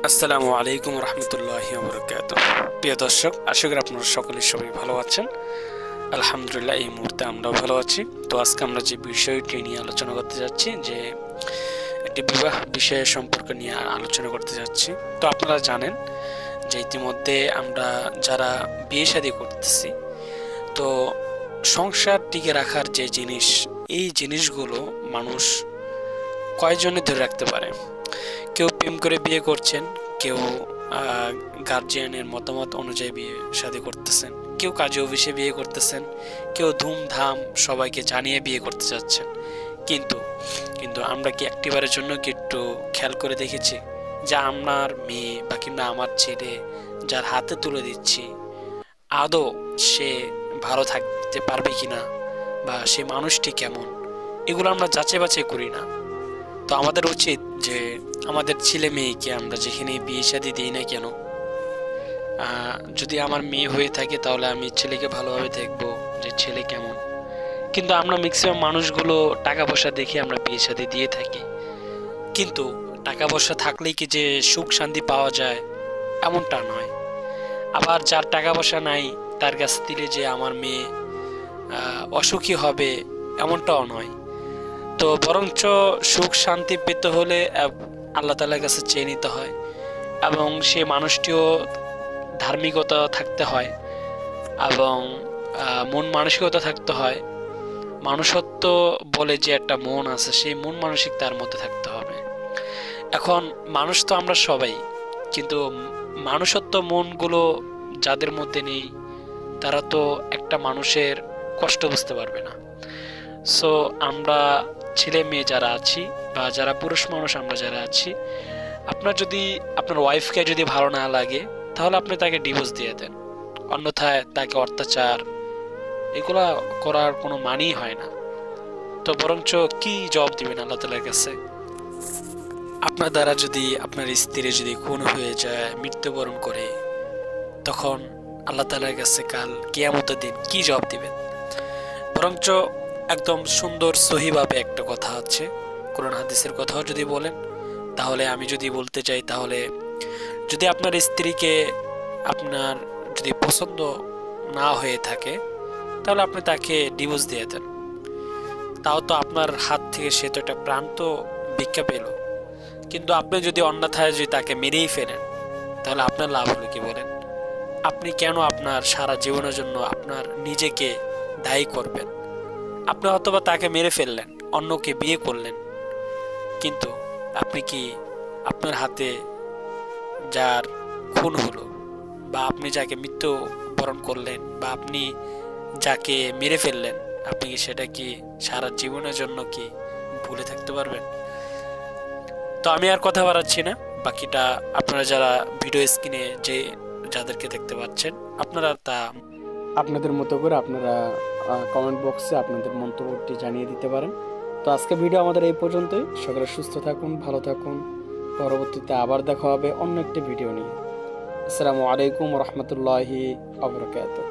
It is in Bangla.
আসসালামু আলাইকুম রহমতুল্লাহি ওয়া বারাকাতুহু। প্রিয় দর্শক, আশা করি আপনারা সকলে সবাই ভালো আছেন। আলহামদুলিল্লাহ, এই মুহূর্তে আমরাও ভালো আছি। তো আজকে আমরা যে বিষয়টি নিয়ে আলোচনা করতে যাচ্ছি, যে একটি বিবাহ বিষয় সম্পর্কে নিয়ে আলোচনা করতে যাচ্ছি। তো আপনারা জানেন যে ইতিমধ্যে আমরা যারা বিয়ে শাদী করতেছি, তো সংসার টিকে রাখার যে জিনিস, এই জিনিসগুলো মানুষ কয়জনে ধরে রাখতে পারে? কেউ প্রেম করে বিয়ে করছেন, কেউ গার্জিয়ানের মতামত অনুযায়ী বিয়ে শাদী করতেছেন, কেউ কাজে অফিসে বিয়ে করতেছেন, কেউ ধুমধাম সবাইকে জানিয়ে বিয়ে করতে চাচ্ছেন। কিন্তু কিন্তু আমরা কি একটিবারের জন্য কি একটু খেয়াল করে দেখেছি যে আমার মেয়ে বা কিংবা আমার ছেলে যার হাতে তুলে দিচ্ছি, আদৌ সে ভালো থাকতে পারবে কিনা, বা সে মানুষটি কেমন, এগুলো আমরা যাচাই বাছাই করি না। তো আমাদের উচিত যে আমাদের ছেলে মেয়েকে আমরা যেখানে বিয়ে শাদী দিই না কেন, যদি আমার মেয়ে হয়ে থাকে তাহলে আমি ছেলেকে ভালোভাবে দেখবো যে ছেলে কেমন। কিন্তু আমরা ম্যাক্সিমাম মানুষগুলো টাকা পয়সা দেখে আমরা বিয়ে শাদী দিয়ে থাকি। কিন্তু টাকা পয়সা থাকলেই কি যে সুখ শান্তি পাওয়া যায়, এমনটা নয়। আবার যার টাকা পয়সা নাই তার কাছ দিলে যে আমার মেয়ে অসুখী হবে, এমনটাও নয়। তো বরঞ্চ সুখ শান্তি পেতে হলে আল্লাহ তাআলার কাছে চেয়ে নিতে হয়, এবং সে মানুষটিও ধার্মিকতা থাকতে হয়, এবং মন মানসিকতা থাকতে হয়। মানুষত্ব বলে যে একটা মন আছে, সেই মন মানসিক তার মধ্যে থাকতে হবে। এখন মানুষ তো আমরা সবাই, কিন্তু মানুষত্ব মনগুলো যাদের মধ্যে নেই, তারা তো একটা মানুষের কষ্ট বুঝতে পারবে না। সো আমরা ছেলে মেয়ে যারা আছি, বা যারা পুরুষ মানুষ আমরা যারা আছি, আপনার যদি আপনার ওয়াইফকে যদি ভালো না লাগে, তাহলে আপনি তাকে ডিভোর্স দিয়ে দেন। অন্যথায় তাকে অত্যাচার এগুলা করার কোনো মানেই হয় না। তো বরঞ্চ কি জবাব দিবেন আল্লাহ তাআলার কাছে? আপনার দ্বারা যদি আপনার স্ত্রী যদি খুন হয়ে যায়, মৃত্যুবরণ করে, তখন আল্লাহ তাআলার কাছে কাল কিয়ামতের দিন কি জবাব দিবেন? বরঞ্চ একদম সুন্দর সহিভাবে একটা কথা আছে, কোরআন হাদিসের কথাও যদি বলেন, তাহলে আমি যদি বলতে চাই, তাহলে যদি আপনার স্ত্রীকে আপনার যদি পছন্দ না হয়ে থাকে, তাহলে আপনি তাকে ডিভোর্স দিয়ে দেন। তাও তো আপনার হাত থেকে সে তো একটা প্রাণ তো ভিক্ষা পেল। কিন্তু আপনি যদি অন্যথায় যদি তাকে মেরেই ফেলেন, তাহলে আপনার লাভ হলো কি বলেন? আপনি কেন আপনার সারা জীবনের জন্য আপনার নিজেকে দায়ী করবেন? আপনি অথবা তাকে মেরে ফেললেন, অন্যকে বিয়ে করলেন, কিন্তু আপনি কি আপনার হাতে যার খুন হলো, বা আপনি যাকে মৃত্যুবরণ করলেন, বা আপনি যাকে মেরে ফেললেন, আপনি কি সেটা কি সারা জীবনের জন্য কি ভুলে থাকতে পারবেন? তো আমি আর কথা বাড়াচ্ছি না, বাকিটা আপনারা যারা ভিডিও স্ক্রিনে যে যাদেরকে দেখতে পাচ্ছেন, আপনারা তা আপনাদের মতো করে আপনারা কমেন্ট বক্সে আপনাদের মন্তব্যটি জানিয়ে দিতে পারেন। তো আজকে ভিডিও আমাদের এই পর্যন্তই। সকলে সুস্থ থাকুন, ভালো থাকুন। পরবর্তীতে আবার দেখা হবে অন্য একটি ভিডিও নিয়ে। আসসালামু আলাইকুম রহমতুল্লাহি ওয়া বারাকাতুহু।